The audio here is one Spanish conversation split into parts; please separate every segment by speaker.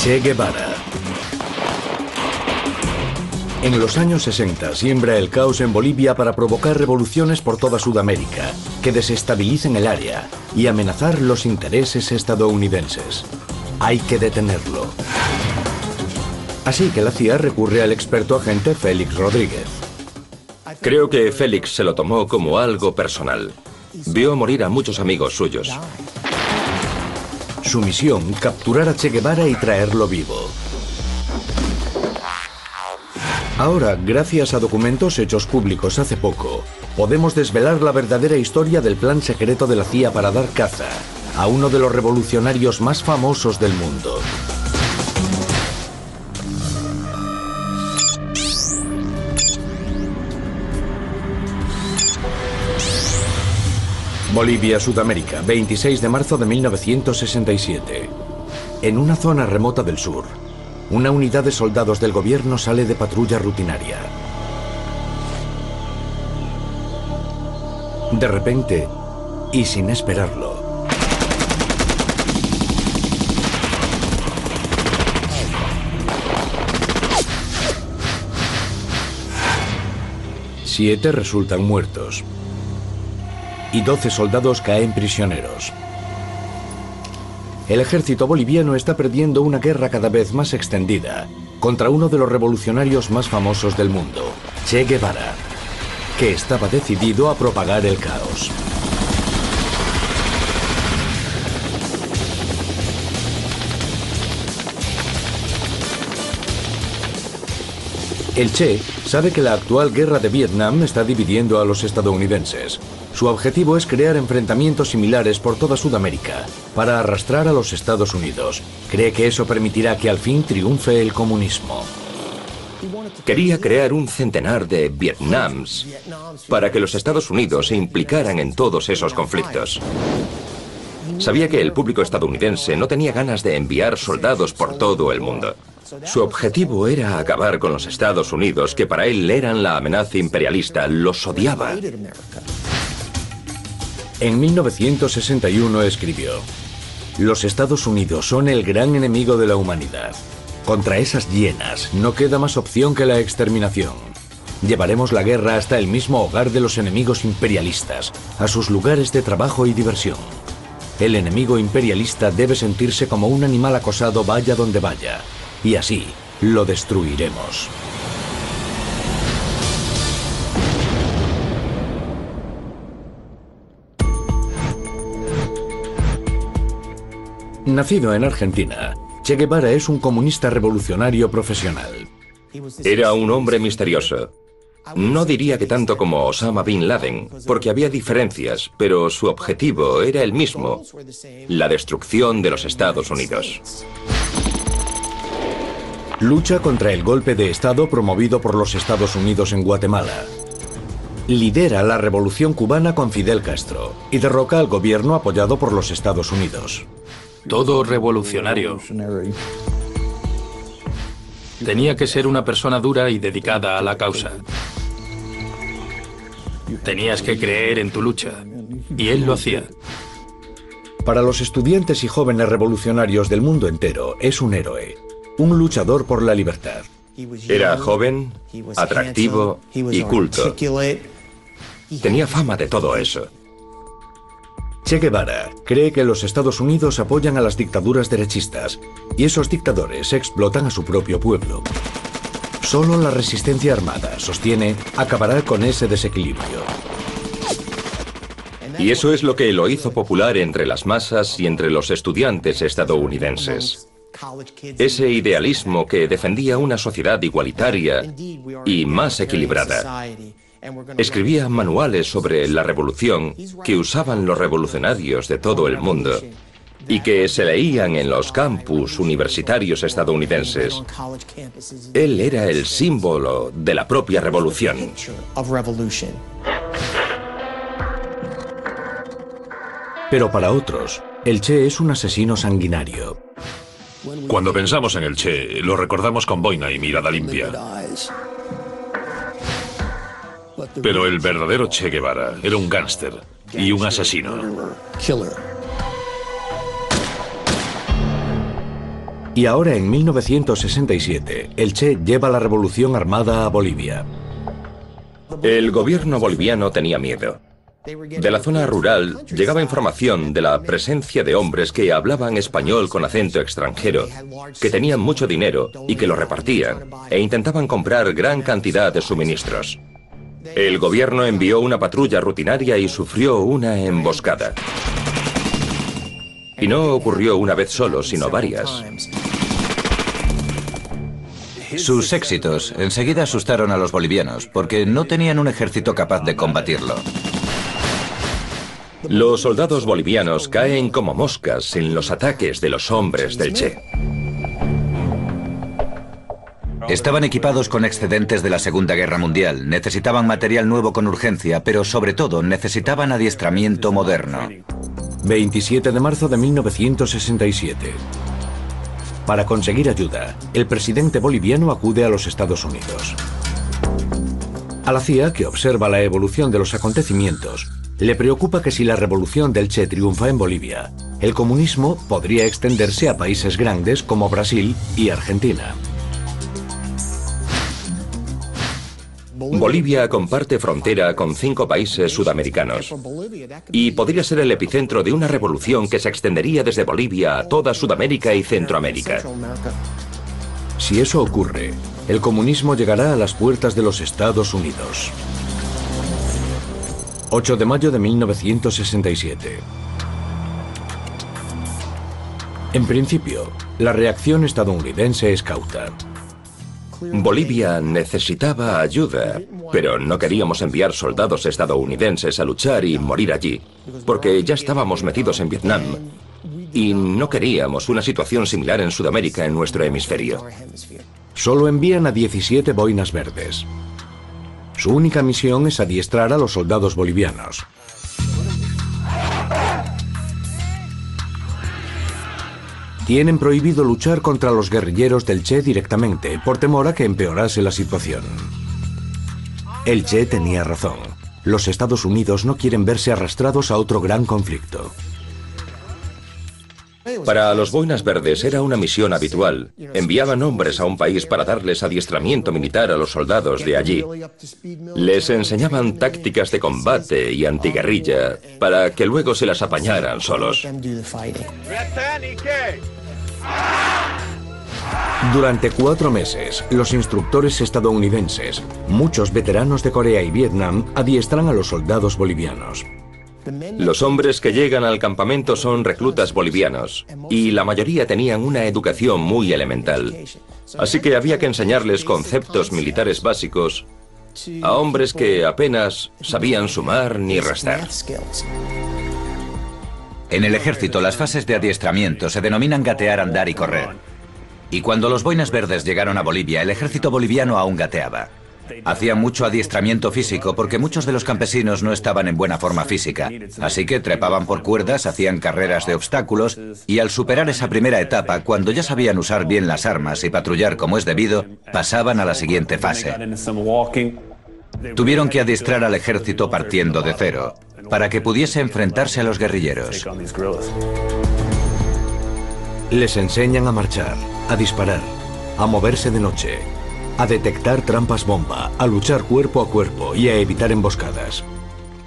Speaker 1: Che Guevara. En los años 60 siembra el caos en Bolivia para provocar revoluciones por toda Sudamérica que desestabilicen el área y amenazar los intereses estadounidenses. Hay que detenerlo. Así que la CIA recurre al experto agente Félix Rodríguez.
Speaker 2: Creo que Félix se lo tomó como algo personal. Vio morir a muchos amigos suyos.
Speaker 1: Su misión, capturar a Che Guevara y traerlo vivo. Ahora, gracias a documentos hechos públicos hace poco, podemos desvelar la verdadera historia del plan secreto de la CIA para dar caza a uno de los revolucionarios más famosos del mundo. Bolivia, Sudamérica, 26 de marzo de 1967. En una zona remota del sur, una unidad de soldados del gobierno sale de patrulla rutinaria. De repente, y sin esperarlo, siete resultan muertos y 12 soldados caen prisioneros. El ejército boliviano está perdiendo una guerra cada vez más extendida contra uno de los revolucionarios más famosos del mundo, Che Guevara, que estaba decidido a propagar el caos. El Che sabe que la actual guerra de Vietnam está dividiendo a los estadounidenses. Su objetivo es crear enfrentamientos similares por toda Sudamérica para arrastrar a los Estados Unidos. Cree que eso permitirá que al fin triunfe el comunismo.
Speaker 2: Quería crear un centenar de Vietnams para que los Estados Unidos se implicaran en todos esos conflictos. Sabía que el público estadounidense no tenía ganas de enviar soldados por todo el mundo. Su objetivo era acabar con los Estados Unidos, que para él eran la amenaza imperialista, los odiaba.
Speaker 1: En 1961 escribió: "Los Estados Unidos son el gran enemigo de la humanidad. Contra esas hienas no queda más opción que la exterminación. Llevaremos la guerra hasta el mismo hogar de los enemigos imperialistas, a sus lugares de trabajo y diversión. El enemigo imperialista debe sentirse como un animal acosado vaya donde vaya, y así lo destruiremos". Nacido en Argentina, Che Guevara es un comunista revolucionario profesional.
Speaker 2: Era un hombre misterioso. No diría que tanto como Osama Bin Laden, porque había diferencias, pero su objetivo era el mismo: la destrucción de los Estados Unidos.
Speaker 1: Lucha contra el golpe de Estado promovido por los Estados Unidos en Guatemala. Lidera la revolución cubana con Fidel Castro y derroca al gobierno apoyado por los Estados Unidos.
Speaker 3: Todo revolucionario tenía que ser una persona dura y dedicada a la causa. Tenías que creer en tu lucha, y él lo hacía.
Speaker 1: Para los estudiantes y jóvenes revolucionarios del mundo entero, es un héroe, un luchador por la libertad.
Speaker 2: Era joven, atractivo y culto. Tenía fama de todo eso.
Speaker 1: Che Guevara cree que los Estados Unidos apoyan a las dictaduras derechistas y esos dictadores explotan a su propio pueblo. Solo la resistencia armada, sostiene, acabará con ese desequilibrio.
Speaker 2: Y eso es lo que lo hizo popular entre las masas y entre los estudiantes estadounidenses. Ese idealismo que defendía una sociedad igualitaria y más equilibrada. Escribía manuales sobre la revolución que usaban los revolucionarios de todo el mundo y que se leían en los campus universitarios estadounidenses. Él era el símbolo de la propia revolución.
Speaker 1: Pero para otros, el Che es un asesino sanguinario.
Speaker 4: Cuando pensamos en el Che, lo recordamos con boina y mirada limpia. Pero el verdadero Che Guevara era un gángster y un asesino.
Speaker 1: Y ahora, en 1967, el Che lleva la revolución armada a Bolivia.
Speaker 2: El gobierno boliviano tenía miedo. De la zona rural llegaba información de la presencia de hombres que hablaban español con acento extranjero, que tenían mucho dinero y que lo repartían, e intentaban comprar gran cantidad de suministros. El gobierno envió una patrulla rutinaria y sufrió una emboscada. Y no ocurrió una vez solo, sino varias.
Speaker 5: Sus éxitos enseguida asustaron a los bolivianos, porque no tenían un ejército capaz de combatirlo.
Speaker 2: Los soldados bolivianos caen como moscas en los ataques de los hombres del Che.
Speaker 5: Estaban equipados con excedentes de la Segunda Guerra Mundial, necesitaban material nuevo con urgencia, pero sobre todo necesitaban adiestramiento moderno.
Speaker 1: 27 de marzo de 1967. Para conseguir ayuda, el presidente boliviano acude a los Estados Unidos. A la CIA, que observa la evolución de los acontecimientos, le preocupa que si la revolución del Che triunfa en Bolivia, el comunismo podría extenderse a países grandes como Brasil y Argentina.
Speaker 2: Bolivia comparte frontera con 5 países sudamericanos y podría ser el epicentro de una revolución que se extendería desde Bolivia a toda Sudamérica y Centroamérica.
Speaker 1: Si eso ocurre, el comunismo llegará a las puertas de los Estados Unidos. 8 de mayo de 1967. En principio, la reacción estadounidense es cauta.
Speaker 2: Bolivia necesitaba ayuda, pero no queríamos enviar soldados estadounidenses a luchar y morir allí, porque ya estábamos metidos en Vietnam y no queríamos una situación similar en Sudamérica en nuestro hemisferio.
Speaker 1: Solo envían a 17 boinas verdes. Su única misión es adiestrar a los soldados bolivianos. Tienen prohibido luchar contra los guerrilleros del Che directamente, por temor a que empeorase la situación. El Che tenía razón. Los Estados Unidos no quieren verse arrastrados a otro gran conflicto.
Speaker 2: Para los boinas verdes era una misión habitual. Enviaban hombres a un país para darles adiestramiento militar a los soldados de allí. Les enseñaban tácticas de combate y antiguerrilla para que luego se las apañaran solos.
Speaker 1: Durante 4 meses, los instructores estadounidenses, muchos veteranos de Corea y Vietnam, adiestran a los soldados bolivianos.
Speaker 2: Los hombres que llegan al campamento son reclutas bolivianos y la mayoría tenían una educación muy elemental. Así que había que enseñarles conceptos militares básicos a hombres que apenas sabían sumar ni restar.
Speaker 5: En el ejército, las fases de adiestramiento se denominan gatear, andar y correr. Y cuando los boinas verdes llegaron a Bolivia, el ejército boliviano aún gateaba. Hacían mucho adiestramiento físico porque muchos de los campesinos no estaban en buena forma física. Así que trepaban por cuerdas, hacían carreras de obstáculos y al superar esa primera etapa, cuando ya sabían usar bien las armas y patrullar como es debido, pasaban a la siguiente fase. Tuvieron que adiestrar al ejército partiendo de cero, para que pudiese enfrentarse a los guerrilleros.
Speaker 1: Les enseñan a marchar, a disparar, a moverse de noche, a detectar trampas bomba, a luchar cuerpo a cuerpo y a evitar emboscadas.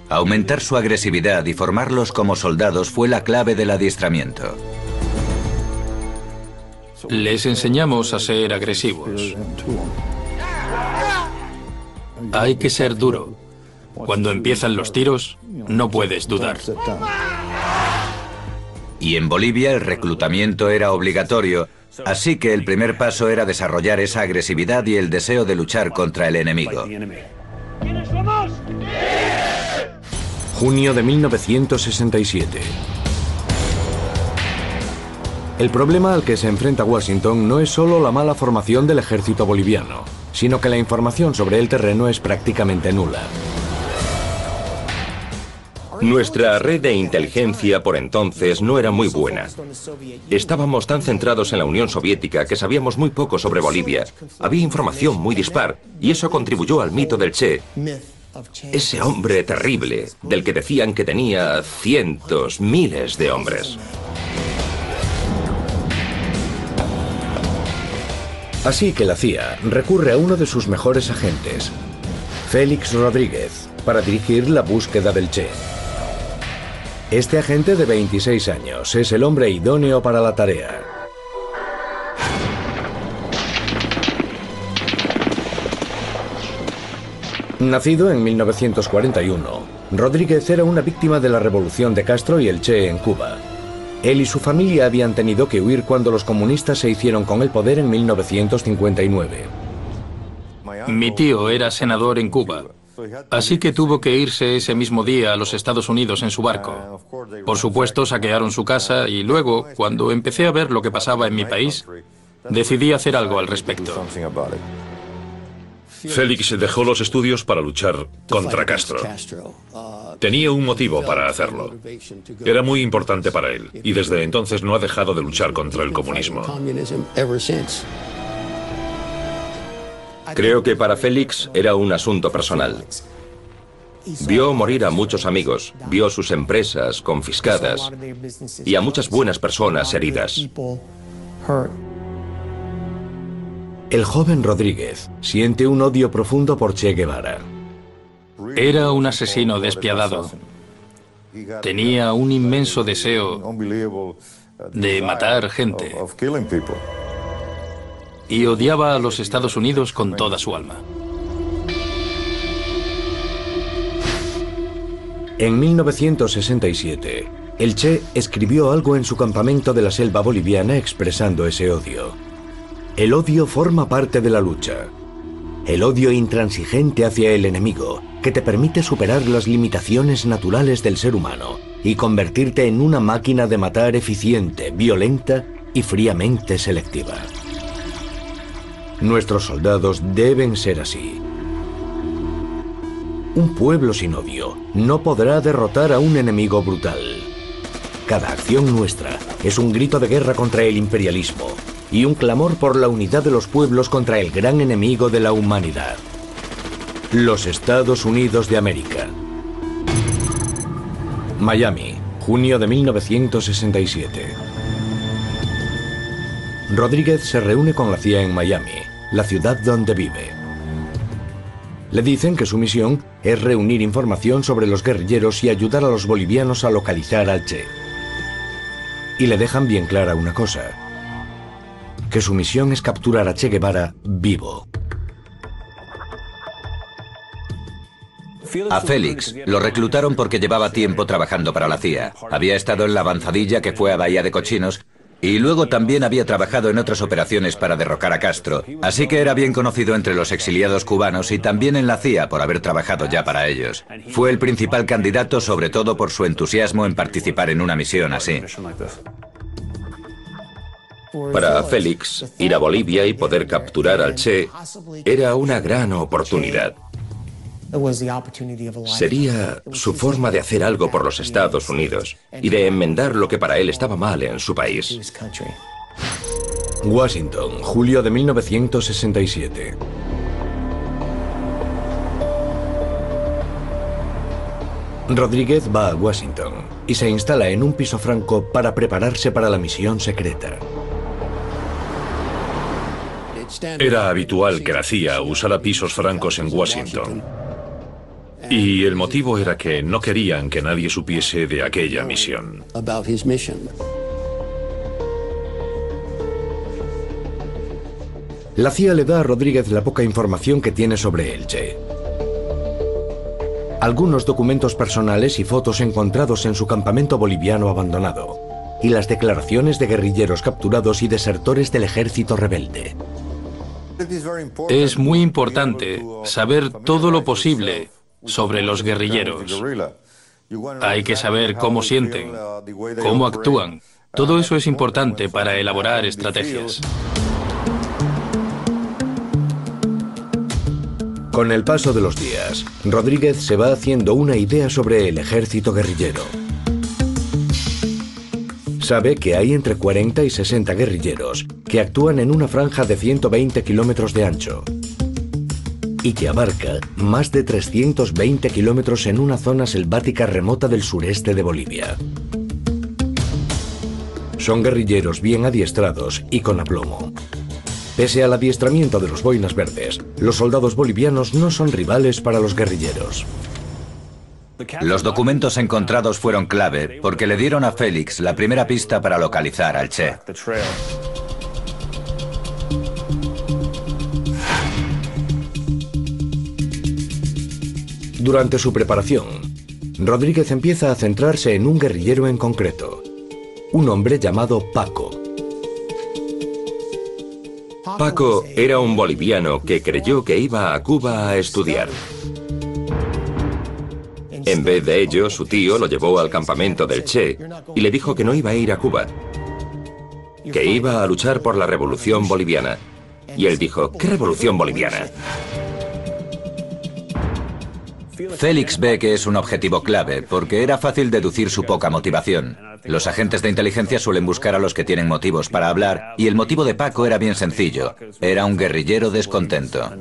Speaker 5: Aumentar su agresividad y formarlos como soldados fue la clave del adiestramiento.
Speaker 3: Les enseñamos a ser agresivos. Hay que ser duro. Cuando empiezan los tiros, no puedes dudar.
Speaker 5: Y en Bolivia el reclutamiento era obligatorio, así que el primer paso era desarrollar esa agresividad y el deseo de luchar contra el enemigo.
Speaker 1: Junio de 1967. El problema al que se enfrenta Washington no es solo la mala formación del ejército boliviano, sino que la información sobre el terreno es prácticamente nula.
Speaker 2: Nuestra red de inteligencia por entonces no era muy buena. Estábamos tan centrados en la Unión Soviética que sabíamos muy poco sobre Bolivia. Había información muy dispar y eso contribuyó al mito del Che. Ese hombre terrible, del que decían que tenía cientos, miles de hombres.
Speaker 1: Así que la CIA recurre a uno de sus mejores agentes, Félix Rodríguez, para dirigir la búsqueda del Che. Este agente de 26 años es el hombre idóneo para la tarea. Nacido en 1941, Rodríguez era una víctima de la revolución de Castro y el Che en Cuba. Él y su familia habían tenido que huir cuando los comunistas se hicieron con el poder en 1959.
Speaker 3: Mi tío era senador en Cuba, así que tuvo que irse ese mismo día a los Estados Unidos en su barco. Por supuesto, saquearon su casa y luego, cuando empecé a ver lo que pasaba en mi país, decidí hacer algo al respecto.
Speaker 4: Félix dejó los estudios para luchar contra Castro. Tenía un motivo para hacerlo. Era muy importante para él y desde entonces no ha dejado de luchar contra el comunismo.
Speaker 2: Creo que para Félix era un asunto personal. Vio morir a muchos amigos, vio sus empresas confiscadas y a muchas buenas personas heridas.
Speaker 1: El joven Rodríguez siente un odio profundo por Che Guevara.
Speaker 3: Era un asesino despiadado. Tenía un inmenso deseo de matar gente y odiaba a los Estados Unidos con toda su alma.
Speaker 1: En 1967, el Che escribió algo en su campamento de la selva boliviana expresando ese odio. El odio forma parte de la lucha. El odio intransigente hacia el enemigo, que te permite superar las limitaciones naturales del ser humano y convertirte en una máquina de matar eficiente, violenta y fríamente selectiva. Nuestros soldados deben ser así. Un pueblo sin odio no podrá derrotar a un enemigo brutal. Cada acción nuestra es un grito de guerra contra el imperialismo y un clamor por la unidad de los pueblos contra el gran enemigo de la humanidad: los Estados Unidos de América. Miami, junio de 1967. Rodríguez se reúne con la CIA en Miami, la ciudad donde vive. Le dicen que su misión es reunir información sobre los guerrilleros y ayudar a los bolivianos a localizar al Che. Y le dejan bien clara una cosa: que su misión es capturar a Che Guevara vivo.
Speaker 5: A Félix lo reclutaron porque llevaba tiempo trabajando para la CIA. Había estado en la avanzadilla que fue a Bahía de Cochinos y luego también había trabajado en otras operaciones para derrocar a Castro. Así que era bien conocido entre los exiliados cubanos y también en la CIA por haber trabajado ya para ellos. Fue el principal candidato, sobre todo por su entusiasmo en participar en una misión así.
Speaker 2: Para Félix, ir a Bolivia y poder capturar al Che era una gran oportunidad. Sería su forma de hacer algo por los Estados Unidos y de enmendar lo que para él estaba mal en su país.
Speaker 1: Washington, julio de 1967. Rodríguez va a Washington y se instala en un piso franco para prepararse para la misión secreta.
Speaker 4: Era habitual que la CIA usara pisos francos en Washington. Y el motivo era que no querían que nadie supiese de aquella misión.
Speaker 1: La CIA le da a Rodríguez la poca información que tiene sobre el Che. Algunos documentos personales y fotos encontrados en su campamento boliviano abandonado, y las declaraciones de guerrilleros capturados y desertores del ejército rebelde.
Speaker 3: Es muy importante saber todo lo posible sobre los guerrilleros. Hay que saber cómo sienten, cómo actúan. Todo eso es importante para elaborar estrategias.
Speaker 1: Con el paso de los días, Rodríguez se va haciendo una idea sobre el ejército guerrillero. Sabe que hay entre 40 y 60 guerrilleros que actúan en una franja de 120 kilómetros de ancho y que abarca más de 320 kilómetros en una zona selvática remota del sureste de Bolivia. Son guerrilleros bien adiestrados y con aplomo. Pese al adiestramiento de los boinas verdes, los soldados bolivianos no son rivales para los guerrilleros.
Speaker 5: Los documentos encontrados fueron clave porque le dieron a Félix la primera pista para localizar al Che.
Speaker 1: Durante su preparación, Rodríguez empieza a centrarse en un guerrillero en concreto, un hombre llamado Paco.
Speaker 2: Paco era un boliviano que creyó que iba a Cuba a estudiar. En vez de ello, su tío lo llevó al campamento del Che y le dijo que no iba a ir a Cuba, que iba a luchar por la revolución boliviana. Y él dijo, ¿qué revolución boliviana?
Speaker 5: Félix ve que es un objetivo clave porque era fácil deducir su poca motivación. Los agentes de inteligencia suelen buscar a los que tienen motivos para hablar y el motivo de Paco era bien sencillo. Era un guerrillero descontento.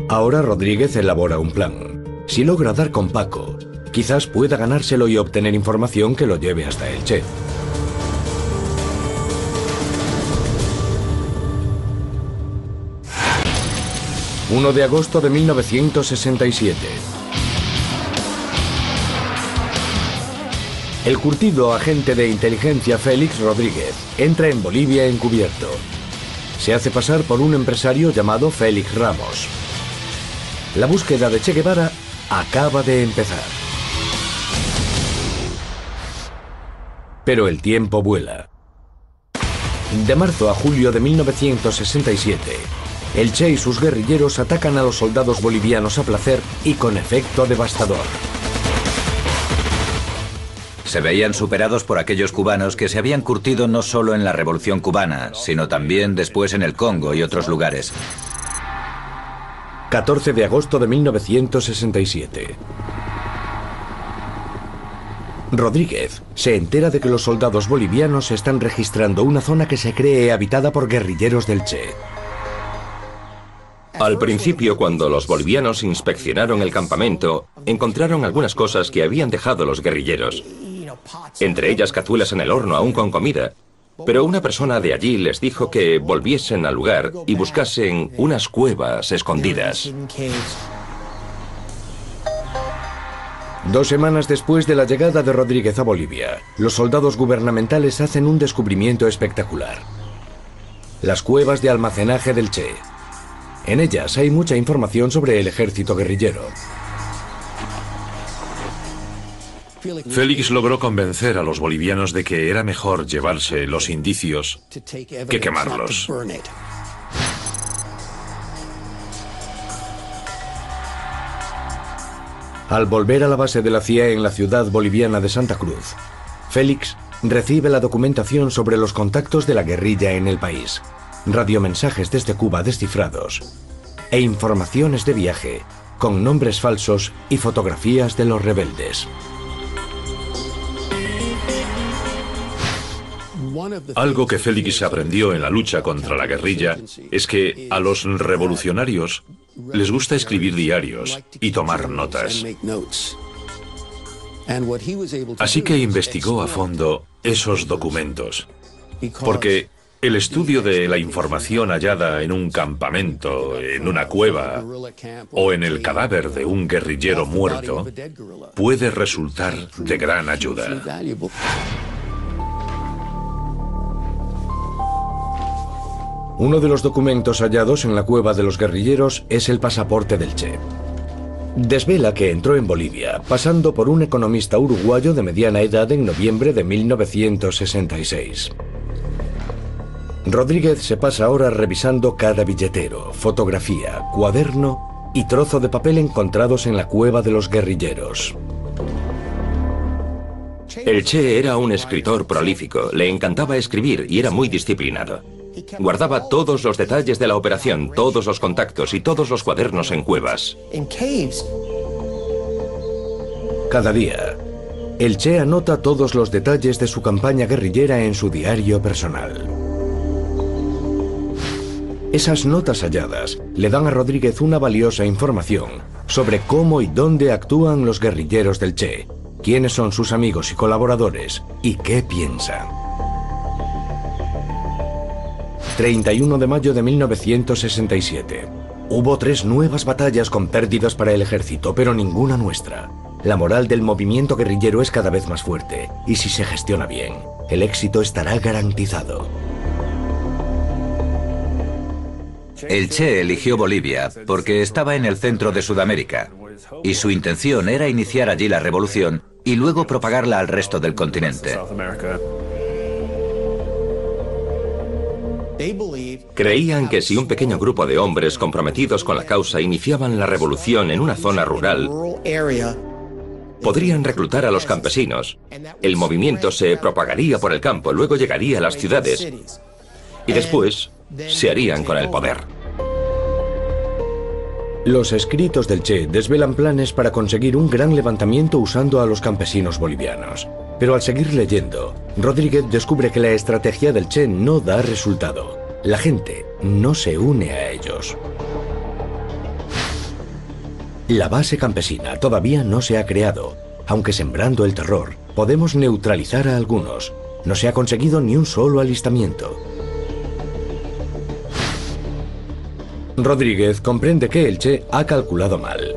Speaker 1: Ahora Rodríguez elabora un plan. Si logra dar con Paco, quizás pueda ganárselo y obtener información que lo lleve hasta el Che. ...1 de agosto de 1967. El curtido agente de inteligencia Félix Rodríguez entra en Bolivia encubierto. Se hace pasar por un empresario llamado Félix Ramos. La búsqueda de Che Guevara acaba de empezar. Pero el tiempo vuela. De marzo a julio de 1967, el Che y sus guerrilleros atacan a los soldados bolivianos a placer y con efecto devastador.
Speaker 5: Se veían superados por aquellos cubanos que se habían curtido no solo en la Revolución Cubana, sino también después en el Congo y otros lugares.
Speaker 1: 14 de agosto de 1967. Rodríguez se entera de que los soldados bolivianos están registrando una zona que se cree habitada por guerrilleros del Che.
Speaker 2: Al principio, cuando los bolivianos inspeccionaron el campamento, encontraron algunas cosas que habían dejado los guerrilleros. Entre ellas cazuelas en el horno aún con comida. Pero una persona de allí les dijo que volviesen al lugar y buscasen unas cuevas escondidas.
Speaker 1: 2 semanas después de la llegada de Rodríguez a Bolivia, los soldados gubernamentales hacen un descubrimiento espectacular. Las cuevas de almacenaje del Che. En ellas hay mucha información sobre el ejército guerrillero.
Speaker 4: Félix logró convencer a los bolivianos de que era mejor llevarse los indicios que quemarlos.
Speaker 1: Al volver a la base de la CIA en la ciudad boliviana de Santa Cruz, Félix recibe la documentación sobre los contactos de la guerrilla en el país, radiomensajes desde Cuba descifrados e informaciones de viaje con nombres falsos y fotografías de los rebeldes.
Speaker 4: Algo que Félix aprendió en la lucha contra la guerrilla es que a los revolucionarios les gusta escribir diarios y tomar notas. Así que investigó a fondo esos documentos, porque el estudio de la información hallada en un campamento, en una cueva o en el cadáver de un guerrillero muerto puede resultar de gran ayuda.
Speaker 1: Uno de los documentos hallados en la cueva de los guerrilleros es el pasaporte del Che. Desvela que entró en Bolivia, pasando por un economista uruguayo de mediana edad en noviembre de 1966. Rodríguez se pasa horas revisando cada billetero, fotografía, cuaderno y trozo de papel encontrados en la cueva de los guerrilleros.
Speaker 2: El Che era un escritor prolífico, le encantaba escribir y era muy disciplinado. Guardaba todos los detalles de la operación, todos los contactos y todos los cuadernos en cuevas.
Speaker 1: Cada día, el Che anota todos los detalles de su campaña guerrillera en su diario personal. Esas notas halladas le dan a Rodríguez una valiosa información sobre cómo y dónde actúan los guerrilleros del Che, quiénes son sus amigos y colaboradores y qué piensan. 31 de mayo de 1967. Hubo 3 nuevas batallas con pérdidas para el ejército, pero ninguna nuestra. La moral del movimiento guerrillero es cada vez más fuerte, y si se gestiona bien, el éxito estará garantizado.
Speaker 5: El Che eligió Bolivia porque estaba en el centro de Sudamérica, y su intención era iniciar allí la revolución y luego propagarla al resto del continente.
Speaker 2: Creían que si un pequeño grupo de hombres comprometidos con la causa iniciaban la revolución en una zona rural, podrían reclutar a los campesinos. El movimiento se propagaría por el campo, luego llegaría a las ciudades y después se harían con el poder.
Speaker 1: Los escritos del Che desvelan planes para conseguir un gran levantamiento usando a los campesinos bolivianos. Pero al seguir leyendo, Rodríguez descubre que la estrategia del Che no da resultado. La gente no se une a ellos. La base campesina todavía no se ha creado, aunque sembrando el terror podemos neutralizar a algunos. No se ha conseguido ni un solo alistamiento. Rodríguez comprende que el Che ha calculado mal.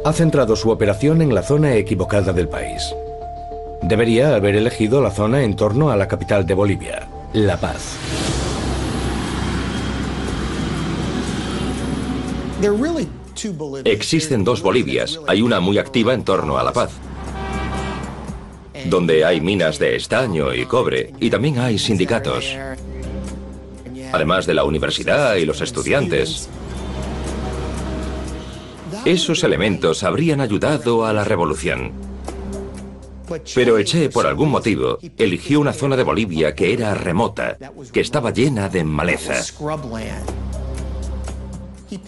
Speaker 1: Ha centrado su operación en la zona equivocada del país. Debería haber elegido la zona en torno a la capital de Bolivia, La Paz.
Speaker 2: Existen 2 Bolivias. Hay una muy activa en torno a La Paz, donde hay minas de estaño y cobre, y también hay sindicatos, además de la universidad y los estudiantes. Esos elementos habrían ayudado a la revolución. Pero el Che, por algún motivo, eligió una zona de Bolivia que era remota, que estaba llena de maleza.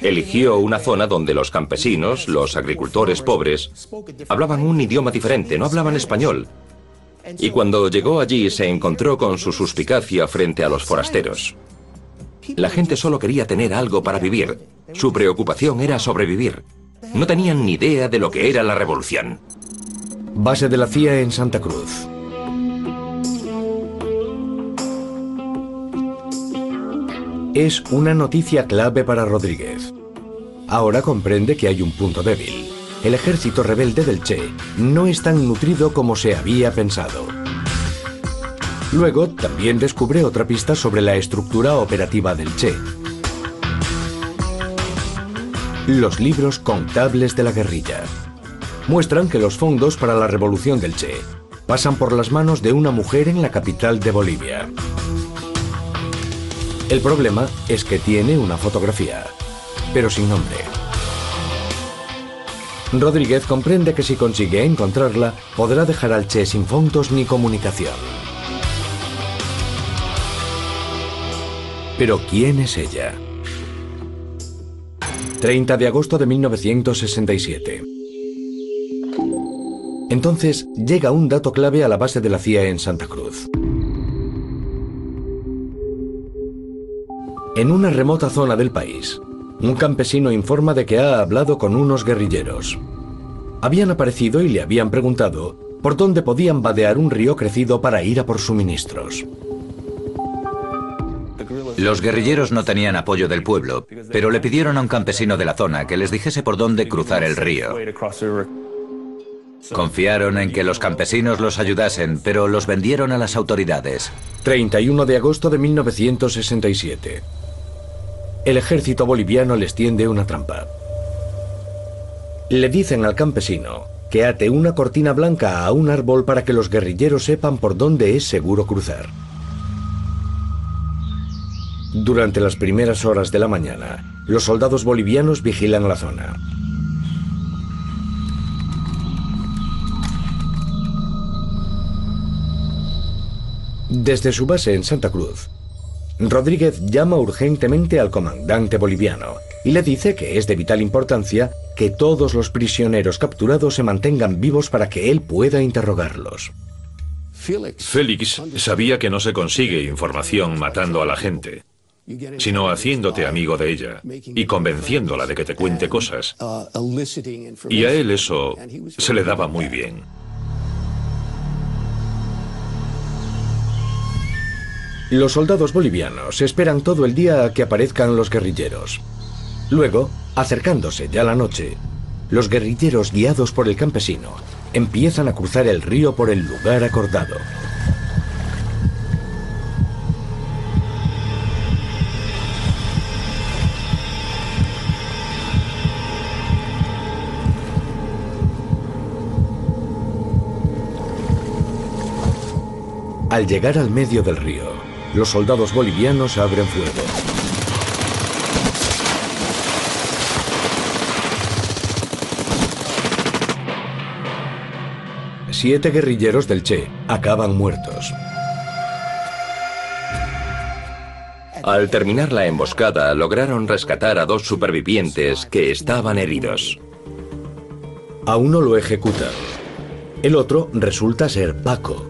Speaker 2: Eligió una zona donde los campesinos, los agricultores pobres, hablaban un idioma diferente, no hablaban español. Y cuando llegó allí se encontró con su suspicacia frente a los forasteros. La gente solo quería tener algo para vivir. Su preocupación era sobrevivir. No tenían ni idea de lo que era la revolución.
Speaker 1: Base de la CIA en Santa Cruz. Es una noticia clave para Rodríguez. Ahora comprende que hay un punto débil. El ejército rebelde del Che no es tan nutrido como se había pensado. Luego, también descubre otra pista sobre la estructura operativa del Che. Los libros contables de la guerrilla muestran que los fondos para la revolución del Che pasan por las manos de una mujer en la capital de Bolivia. El problema es que tiene una fotografía, pero sin nombre. Rodríguez comprende que si consigue encontrarla, podrá dejar al Che sin fondos ni comunicación. Pero ¿quién es ella? 30 de agosto de 1967. Entonces llega un dato clave a la base de la CIA en Santa Cruz. En una remota zona del país, un campesino informa de que ha hablado con unos guerrilleros. Habían aparecido y le habían preguntado por dónde podían vadear un río crecido para ir a por suministros.
Speaker 5: Los guerrilleros no tenían apoyo del pueblo, pero le pidieron a un campesino de la zona que les dijese por dónde cruzar el río. Confiaron en que los campesinos los ayudasen, pero los vendieron a las autoridades.
Speaker 1: 31 de agosto de 1967. El ejército boliviano les tiende una trampa. Le dicen al campesino que ate una cortina blanca a un árbol para que los guerrilleros sepan por dónde es seguro cruzar. Durante las primeras horas de la mañana, los soldados bolivianos vigilan la zona. Desde su base en Santa Cruz, Rodríguez llama urgentemente al comandante boliviano y le dice que es de vital importancia que todos los prisioneros capturados se mantengan vivos para que él pueda interrogarlos.
Speaker 4: Félix sabía que no se consigue información matando a la gente, sino haciéndote amigo de ella y convenciéndola de que te cuente cosas. Y a él eso se le daba muy bien.
Speaker 1: Los soldados bolivianos esperan todo el día a que aparezcan los guerrilleros. Luego, acercándose ya la noche, los guerrilleros, guiados por el campesino, empiezan a cruzar el río por el lugar acordado. Al llegar al medio del río, los soldados bolivianos abren fuego. Siete guerrilleros del Che acaban muertos.
Speaker 2: Al terminar la emboscada, lograron rescatar a 2 supervivientes que estaban heridos.
Speaker 1: A uno lo ejecutan. El otro resulta ser Paco,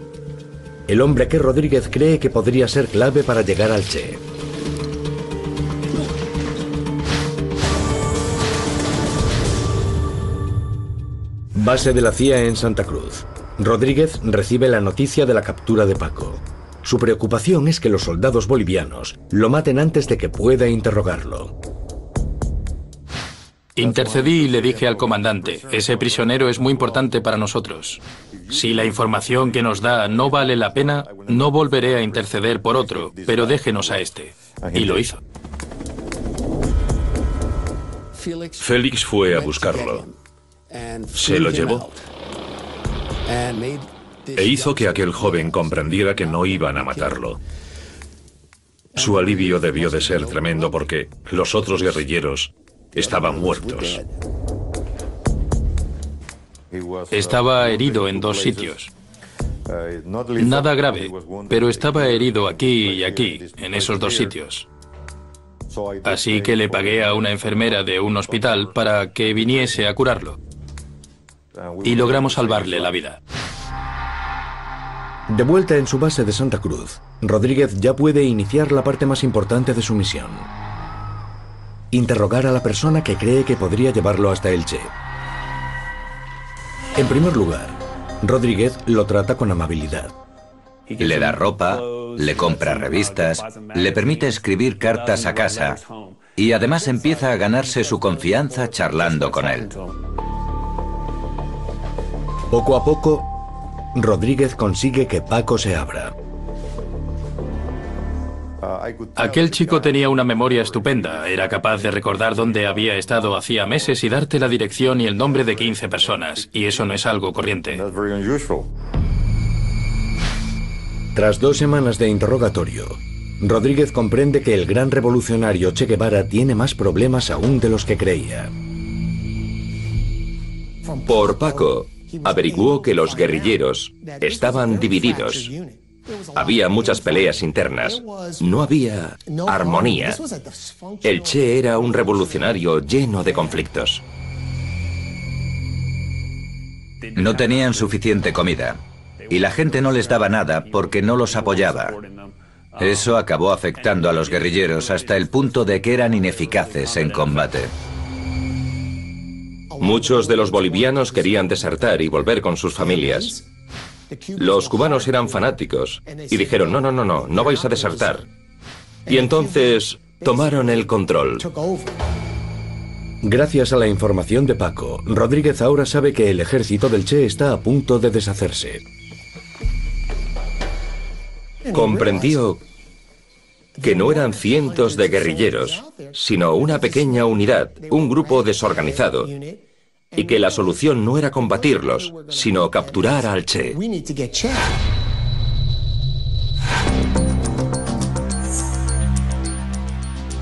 Speaker 1: el hombre que Rodríguez cree que podría ser clave para llegar al Che. Base de la CIA en Santa Cruz. Rodríguez recibe la noticia de la captura de Paco. Su preocupación es que los soldados bolivianos lo maten antes de que pueda interrogarlo.
Speaker 3: Intercedí y le dije al comandante, ese prisionero es muy importante para nosotros. Si la información que nos da no vale la pena, no volveré a interceder por otro, pero déjenos a este. Y lo hizo.
Speaker 4: Félix fue a buscarlo. Se lo llevó. E hizo que aquel joven comprendiera que no iban a matarlo. Su alivio debió de ser tremendo porque los otros guerrilleros estaban muertos.
Speaker 3: Estaba herido en 2 sitios. Nada grave, pero estaba herido aquí y aquí, en esos 2 sitios. Así que le pagué a una enfermera de un hospital para que viniese a curarlo. Y logramos salvarle la vida.
Speaker 1: De vuelta en su base de Santa Cruz, Rodríguez ya puede iniciar la parte más importante de su misión: interrogar a la persona que cree que podría llevarlo hasta el Che. En primer lugar, Rodríguez lo trata con amabilidad.
Speaker 5: Le da ropa, le compra revistas, le permite escribir cartas a casa y además empieza a ganarse su confianza charlando con él.
Speaker 1: Poco a poco, Rodríguez consigue que Paco se abra.
Speaker 3: Aquel chico tenía una memoria estupenda. Era capaz de recordar dónde había estado hacía meses y darte la dirección y el nombre de 15 personas. Y eso no es algo corriente.
Speaker 1: Tras 2 semanas de interrogatorio, Rodríguez comprende que el gran revolucionario Che Guevara tiene más problemas aún de los que creía.
Speaker 2: Por Paco, averiguó que los guerrilleros estaban divididos. Había muchas peleas internas. No había armonía. El Che era un revolucionario lleno de conflictos.
Speaker 5: No tenían suficiente comida y la gente no les daba nada porque no los apoyaba. Eso acabó afectando a los guerrilleros hasta el punto de que eran ineficaces en combate.
Speaker 2: Muchos de los bolivianos querían desertar y volver con sus familias. Los cubanos eran fanáticos y dijeron, no vais a desertar. Y entonces tomaron el control.
Speaker 1: Gracias a la información de Paco, Rodríguez ahora sabe que el ejército del Che está a punto de deshacerse.
Speaker 2: Comprendió que no eran cientos de guerrilleros, sino una pequeña unidad, un grupo desorganizado, y que la solución no era combatirlos, sino capturar al Che.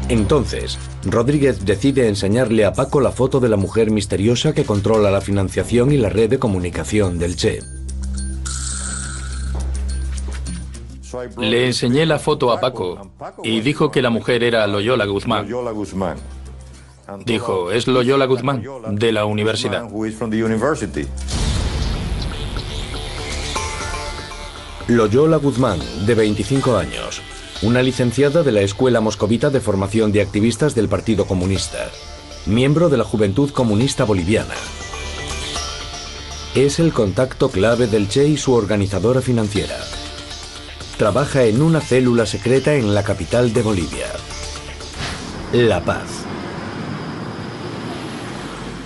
Speaker 1: Entonces, Rodríguez decide enseñarle a Paco la foto de la mujer misteriosa que controla la financiación y la red de comunicación del Che.
Speaker 3: Le enseñé la foto a Paco y dijo que la mujer era Loyola Guzmán. Dijo, es Loyola Guzmán, de la universidad.
Speaker 1: Loyola Guzmán, de 25 años, una licenciada de la Escuela Moscovita de Formación de Activistas del Partido Comunista, miembro de la Juventud Comunista Boliviana. Es el contacto clave del Che y su organizadora financiera. trabaja en una célula secreta en la capital de Bolivia, La Paz.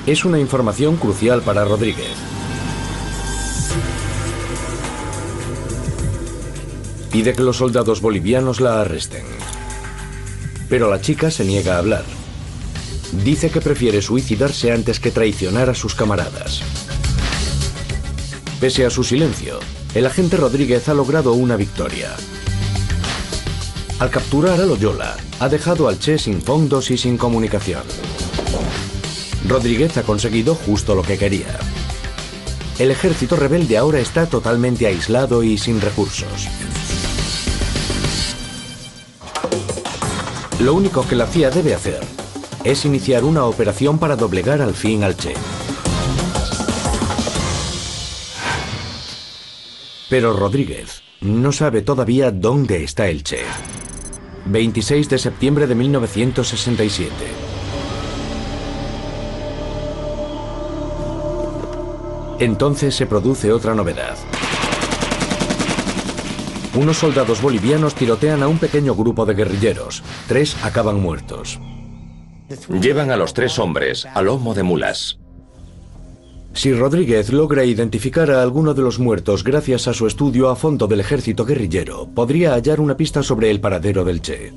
Speaker 1: Es una información crucial para Rodríguez. Pide que los soldados bolivianos la arresten. Pero la chica se niega a hablar. Dice que prefiere suicidarse antes que traicionar a sus camaradas. Pese a su silencio, el agente Rodríguez ha logrado una victoria. Al capturar a Loyola, ha dejado al Che sin fondos y sin comunicación. Rodríguez ha conseguido justo lo que quería. El ejército rebelde ahora está totalmente aislado y sin recursos. Lo único que la CIA debe hacer es iniciar una operación para doblegar al fin al Che. Pero Rodríguez no sabe todavía dónde está el Che. 26 de septiembre de 1967. Entonces se produce otra novedad. Unos soldados bolivianos tirotean a un pequeño grupo de guerrilleros. 3 acaban muertos.
Speaker 2: Llevan a los 3 hombres a lomo de mulas.
Speaker 1: Si Rodríguez logra identificar a alguno de los muertos gracias a su estudio a fondo del ejército guerrillero, podría hallar una pista sobre el paradero del Che.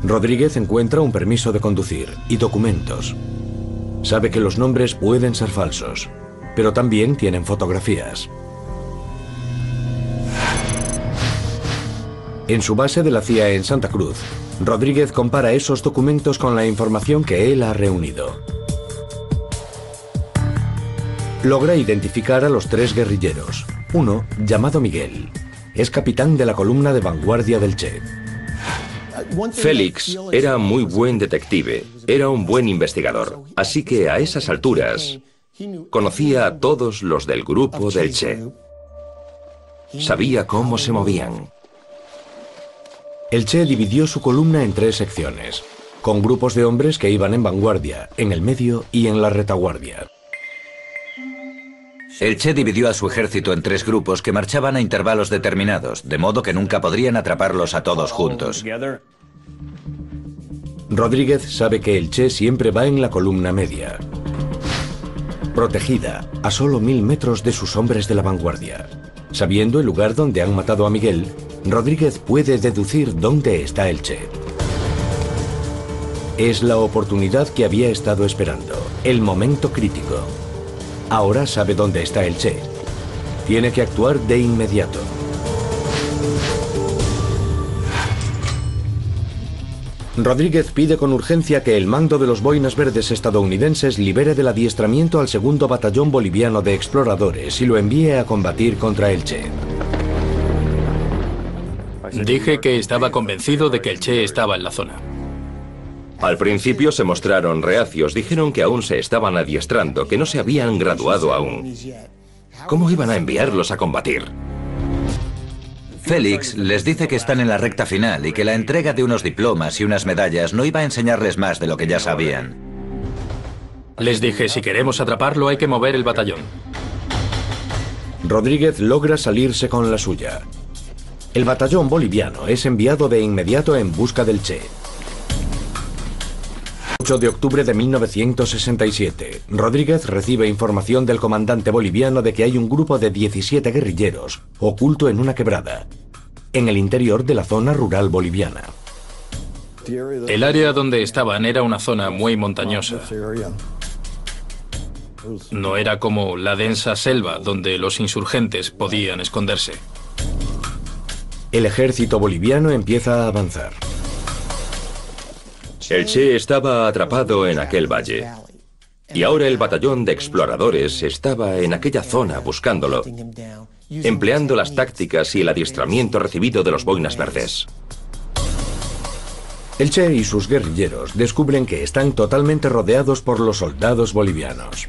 Speaker 1: Rodríguez encuentra un permiso de conducir y documentos. Sabe que los nombres pueden ser falsos, pero también tienen fotografías. En su base de la CIA en Santa Cruz, Rodríguez compara esos documentos con la información que él ha reunido. Logra identificar a los 3 guerrilleros. Uno, llamado Miguel, es capitán de la columna de vanguardia del Che.
Speaker 2: Félix era muy buen detective, era un buen investigador, así que a esas alturas conocía a todos los del grupo del Che. Sabía cómo se movían.
Speaker 1: El Che dividió su columna en 3 secciones, con grupos de hombres que iban en vanguardia, en el medio y en la retaguardia.
Speaker 5: El Che dividió a su ejército en 3 grupos que marchaban a intervalos determinados, de modo que nunca podrían atraparlos a todos juntos.
Speaker 1: Rodríguez sabe que el Che siempre va en la columna media, protegida a solo 1000 metros de sus hombres de la vanguardia. Sabiendo el lugar donde han matado a Miguel, Rodríguez puede deducir dónde está el Che. Es la oportunidad que había estado esperando, el momento crítico. Ahora sabe dónde está el Che. Tiene que actuar de inmediato. Rodríguez pide con urgencia que el mando de los Boinas Verdes estadounidenses libere del adiestramiento al 2º Batallón Boliviano de Exploradores y lo envíe a combatir contra el Che.
Speaker 3: Dije que estaba convencido de que el Che estaba en la zona.
Speaker 2: Al principio se mostraron reacios, dijeron que aún se estaban adiestrando, que no se habían graduado aún. ¿Cómo iban a enviarlos a combatir?
Speaker 5: Félix les dice que están en la recta final y que la entrega de unos diplomas y unas medallas no iba a enseñarles más de lo que ya sabían.
Speaker 3: Les dije, si queremos atraparlo hay que mover el batallón.
Speaker 1: Rodríguez logra salirse con la suya. El batallón boliviano es enviado de inmediato en busca del Che. 8 de octubre de 1967, Rodríguez recibe información del comandante boliviano de que hay un grupo de 17 guerrilleros oculto en una quebrada, en el interior de la zona rural boliviana.
Speaker 3: El área donde estaban era una zona muy montañosa. No era como la densa selva donde los insurgentes podían esconderse.
Speaker 1: El ejército boliviano empieza a avanzar.
Speaker 2: El Che estaba atrapado en aquel valle. Y ahora el batallón de exploradores estaba en aquella zona buscándolo, empleando las tácticas y el adiestramiento recibido de los Boinas Verdes.
Speaker 1: El Che y sus guerrilleros descubren que están totalmente rodeados por los soldados bolivianos.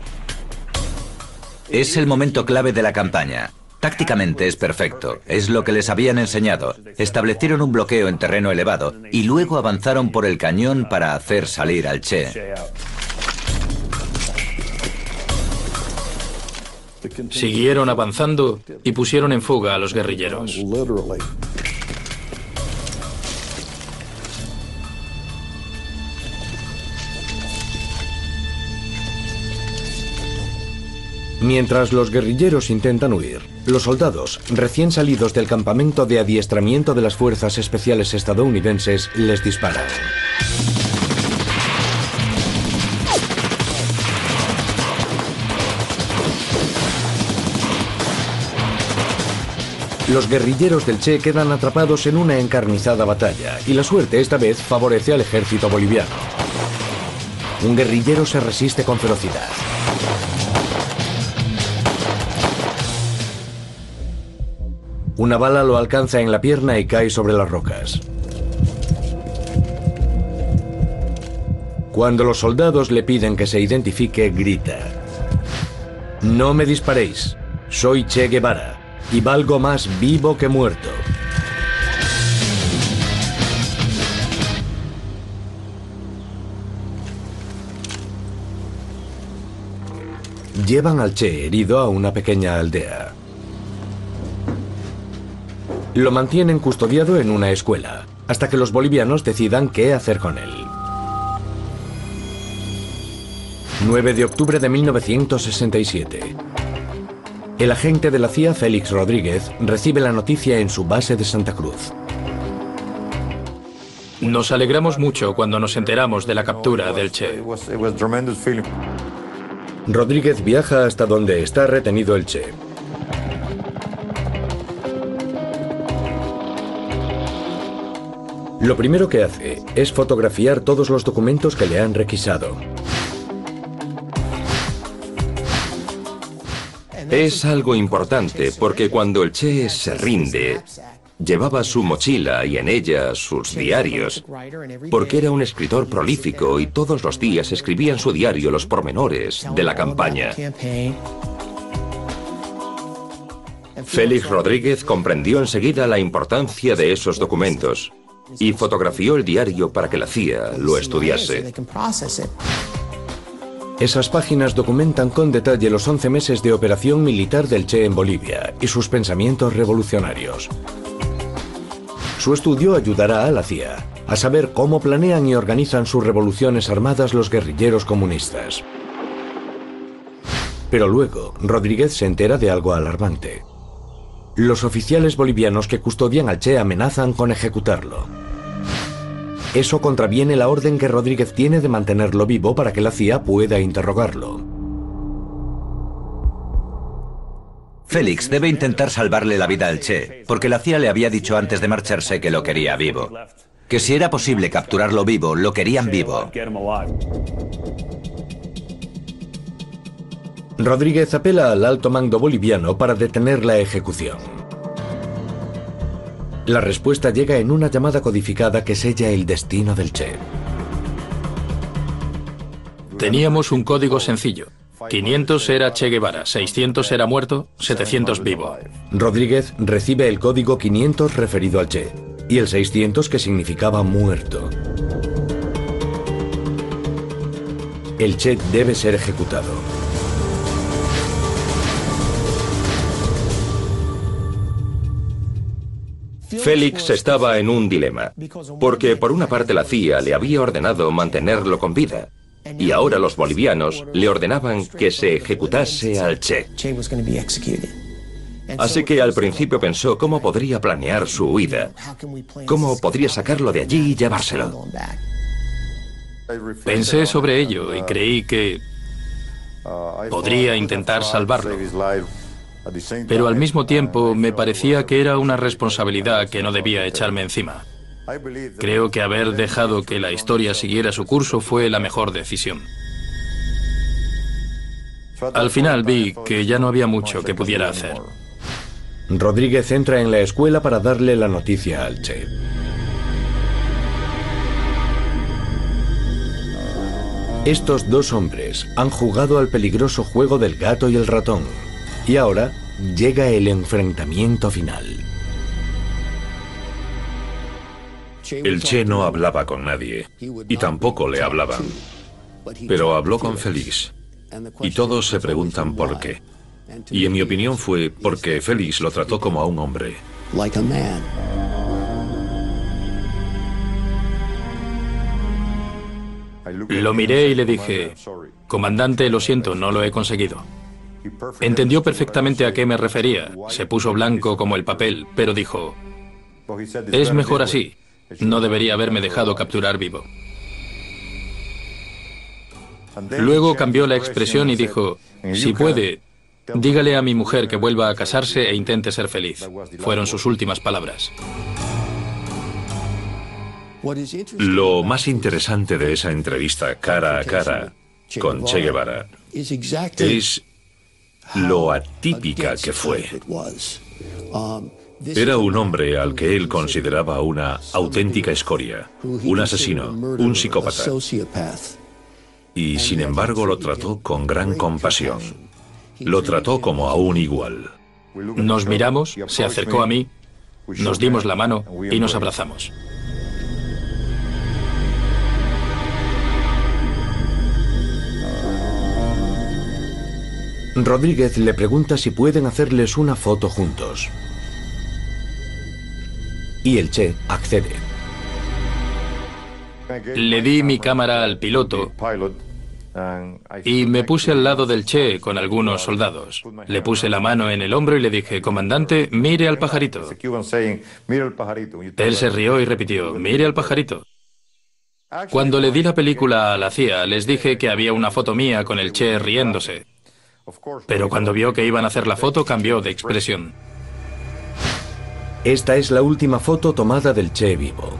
Speaker 5: Es el momento clave de la campaña. Tácticamente es perfecto, es lo que les habían enseñado. Establecieron un bloqueo en terreno elevado y luego avanzaron por el cañón para hacer salir al Che.
Speaker 3: Siguieron avanzando y pusieron en fuga a los guerrilleros.
Speaker 1: Mientras los guerrilleros intentan huir, los soldados, recién salidos del campamento de adiestramiento de las Fuerzas Especiales estadounidenses, les disparan. Los guerrilleros del Che quedan atrapados en una encarnizada batalla, y la suerte esta vez favorece al ejército boliviano. Un guerrillero se resiste con ferocidad. Una bala lo alcanza en la pierna y cae sobre las rocas. Cuando los soldados le piden que se identifique, grita: «No me disparéis, soy Che Guevara y valgo más vivo que muerto». Llevan al Che herido a una pequeña aldea. Lo mantienen custodiado en una escuela, hasta que los bolivianos decidan qué hacer con él. 9 de octubre de 1967. El agente de la CIA, Félix Rodríguez, recibe la noticia en su base de Santa Cruz.
Speaker 3: Nos alegramos mucho cuando nos enteramos de la captura del Che.
Speaker 1: Rodríguez viaja hasta donde está retenido el Che. Lo primero que hace es fotografiar todos los documentos que le han requisado.
Speaker 2: Es algo importante porque cuando el Che se rinde, llevaba su mochila y en ella sus diarios, porque era un escritor prolífico y todos los días escribía en su diario los pormenores de la campaña. Félix Rodríguez comprendió enseguida la importancia de esos documentos y fotografió el diario para que la CIA lo estudiase.
Speaker 1: Esas páginas documentan con detalle los 11 meses de operación militar del Che en Bolivia y sus pensamientos revolucionarios. Su estudio ayudará a la CIA a saber cómo planean y organizan sus revoluciones armadas los guerrilleros comunistas. Pero luego, Rodríguez se entera de algo alarmante. Los oficiales bolivianos que custodian al Che amenazan con ejecutarlo. Eso contraviene la orden que Rodríguez tiene de mantenerlo vivo para que la CIA pueda interrogarlo.
Speaker 5: Félix debe intentar salvarle la vida al Che, porque la CIA le había dicho antes de marcharse que lo quería vivo. Que si era posible capturarlo vivo, lo querían vivo.
Speaker 1: Rodríguez apela al alto mando boliviano para detener la ejecución. La respuesta llega en una llamada codificada que sella el destino del Che.
Speaker 3: Teníamos un código sencillo. 500 era Che Guevara, 600 era muerto, 700 vivo.
Speaker 1: Rodríguez recibe el código 500 referido al Che y el 600 que significaba muerto. El Che debe ser ejecutado.
Speaker 2: Félix estaba en un dilema, porque por una parte la CIA le había ordenado mantenerlo con vida, y ahora los bolivianos le ordenaban que se ejecutase al Che. Así que al principio pensó cómo podría planear su huida, cómo podría sacarlo de allí y llevárselo.
Speaker 3: Pensé sobre ello y creí que podría intentar salvarlo. Pero al mismo tiempo me parecía que era una responsabilidad que no debía echarme encima. Creo que haber dejado que la historia siguiera su curso fue la mejor decisión. Al final vi que ya no había mucho que pudiera hacer.
Speaker 1: Rodríguez entra en la escuela para darle la noticia al Che. Estos dos hombres han jugado al peligroso juego del gato y el ratón. Y ahora llega el enfrentamiento final.
Speaker 4: El Che no hablaba con nadie, y tampoco le hablaban. Pero habló con Félix, y todos se preguntan por qué. Y en mi opinión fue porque Félix lo trató como a un hombre.
Speaker 3: Lo miré y le dije, comandante, lo siento, no lo he conseguido. Entendió perfectamente a qué me refería. Se puso blanco como el papel, pero dijo, es mejor así. No debería haberme dejado capturar vivo. Luego cambió la expresión y dijo, si puede, dígale a mi mujer que vuelva a casarse e intente ser feliz. Fueron sus últimas palabras.
Speaker 4: Lo más interesante de esa entrevista cara a cara con Che Guevara es lo atípica que fue. Era un hombre al que él consideraba una auténtica escoria, un asesino, un psicópata. Y sin embargo lo trató con gran compasión. Lo trató como a un igual.
Speaker 3: Nos miramos, se acercó a mí, nos dimos la mano y nos abrazamos.
Speaker 1: Rodríguez le pregunta si pueden hacerles una foto juntos. Y el Che accede.
Speaker 3: Le di mi cámara al piloto y me puse al lado del Che con algunos soldados. Le puse la mano en el hombro y le dije, comandante, mire al pajarito. Él se rió y repitió, mire al pajarito. Cuando le di la película a la CIA, les dije que había una foto mía con el Che riéndose. Pero cuando vio que iban a hacer la foto, cambió de expresión.
Speaker 1: Esta es la última foto tomada del Che vivo.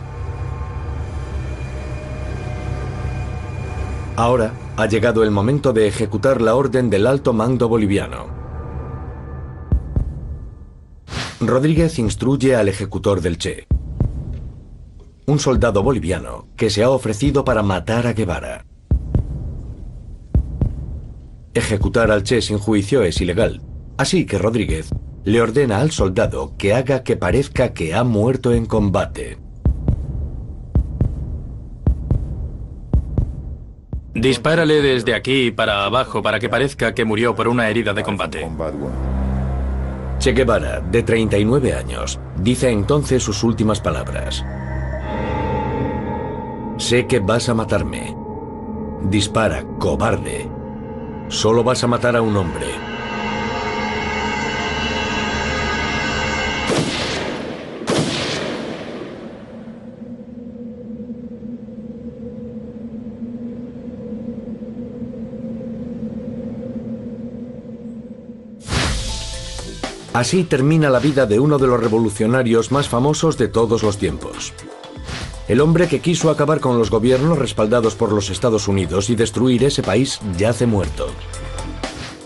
Speaker 1: Ahora ha llegado el momento de ejecutar la orden del alto mando boliviano. Rodríguez instruye al ejecutor del Che, un soldado boliviano que se ha ofrecido para matar a Guevara. Ejecutar al Che sin juicio es ilegal, así que Rodríguez le ordena al soldado que haga que parezca que ha muerto en combate.
Speaker 3: Dispárale desde aquí para abajo para que parezca que murió por una herida de combate.
Speaker 1: Che Guevara, de 39 años, dice entonces sus últimas palabras. Sé que vas a matarme. Dispara, cobarde. Solo vas a matar a un hombre. Así termina la vida de uno de los revolucionarios más famosos de todos los tiempos. El hombre que quiso acabar con los gobiernos respaldados por los Estados Unidos y destruir ese país yace muerto.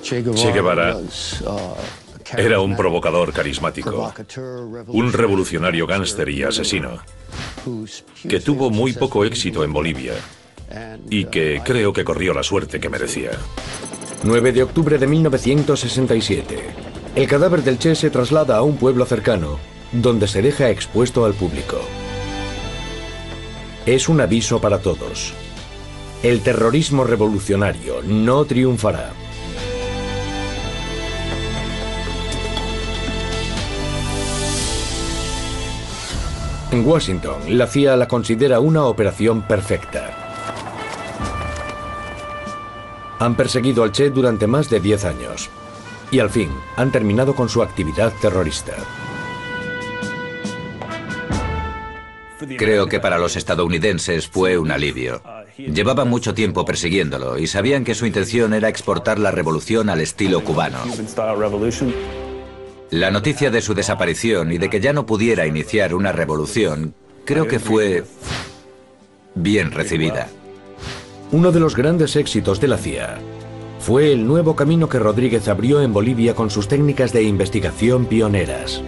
Speaker 4: Che Guevara era un provocador carismático, un revolucionario gángster y asesino, que tuvo muy poco éxito en Bolivia y que creo que corrió la suerte que merecía.
Speaker 1: 9 de octubre de 1967. El cadáver del Che se traslada a un pueblo cercano, donde se deja expuesto al público. Es un aviso para todos. El terrorismo revolucionario no triunfará. En Washington, la CIA la considera una operación perfecta. Han perseguido al Che durante más de 10 años. Y al fin, han terminado con su actividad terrorista.
Speaker 5: Creo que para los estadounidenses fue un alivio. Llevaban mucho tiempo persiguiéndolo y sabían que su intención era exportar la revolución al estilo cubano. La noticia de su desaparición y de que ya no pudiera iniciar una revolución, creo que fue bien recibida.
Speaker 1: Uno de los grandes éxitos de la CIA fue el nuevo camino que Rodríguez abrió en Bolivia con sus técnicas de investigación pioneras.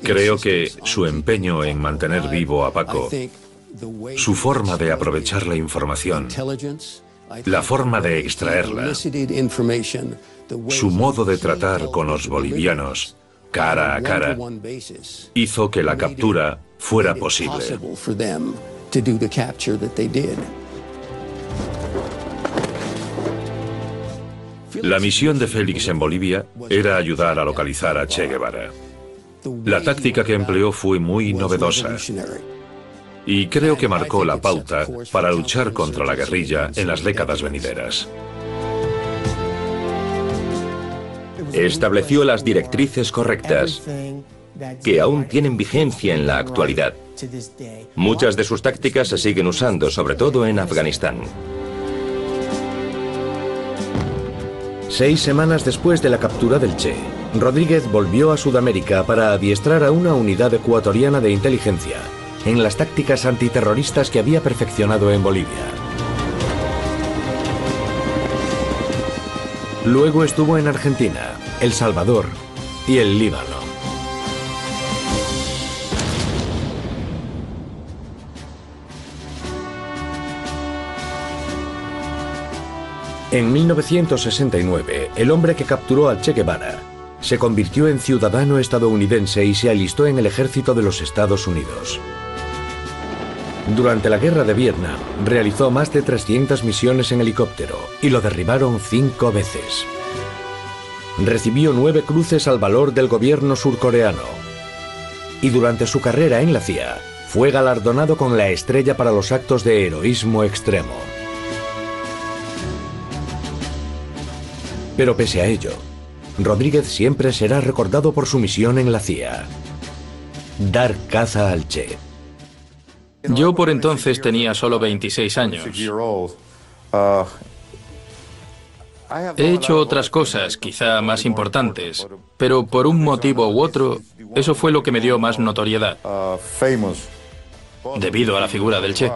Speaker 4: Creo que su empeño en mantener vivo a Paco, su forma de aprovechar la información, la forma de extraerla, su modo de tratar con los bolivianos cara a cara, hizo que la captura fuera posible. La misión de Félix en Bolivia era ayudar a localizar a Che Guevara. La táctica que empleó fue muy novedosa y creo que marcó la pauta para luchar contra la guerrilla en las décadas venideras.
Speaker 2: Estableció las directrices correctas, que aún tienen vigencia en la actualidad. Muchas de sus tácticas se siguen usando, sobre todo en Afganistán.
Speaker 1: 6 semanas después de la captura del Che, Rodríguez volvió a Sudamérica para adiestrar a una unidad ecuatoriana de inteligencia en las tácticas antiterroristas que había perfeccionado en Bolivia. Luego estuvo en Argentina, El Salvador y el Líbano. En 1969, el hombre que capturó al Che Guevara se convirtió en ciudadano estadounidense y se alistó en el ejército de los Estados Unidos. Durante la guerra de Vietnam, realizó más de 300 misiones en helicóptero y lo derribaron 5 veces. Recibió 9 cruces al valor del gobierno surcoreano. Y durante su carrera en la CIA, fue galardonado con la estrella para los actos de heroísmo extremo. Pero pese a ello, Rodríguez siempre será recordado por su misión en la CIA: dar caza al Che.
Speaker 3: Yo por entonces tenía solo 26 años. He hecho otras cosas, quizá más importantes, pero por un motivo u otro, eso fue lo que me dio más notoriedad, debido a la figura del Che.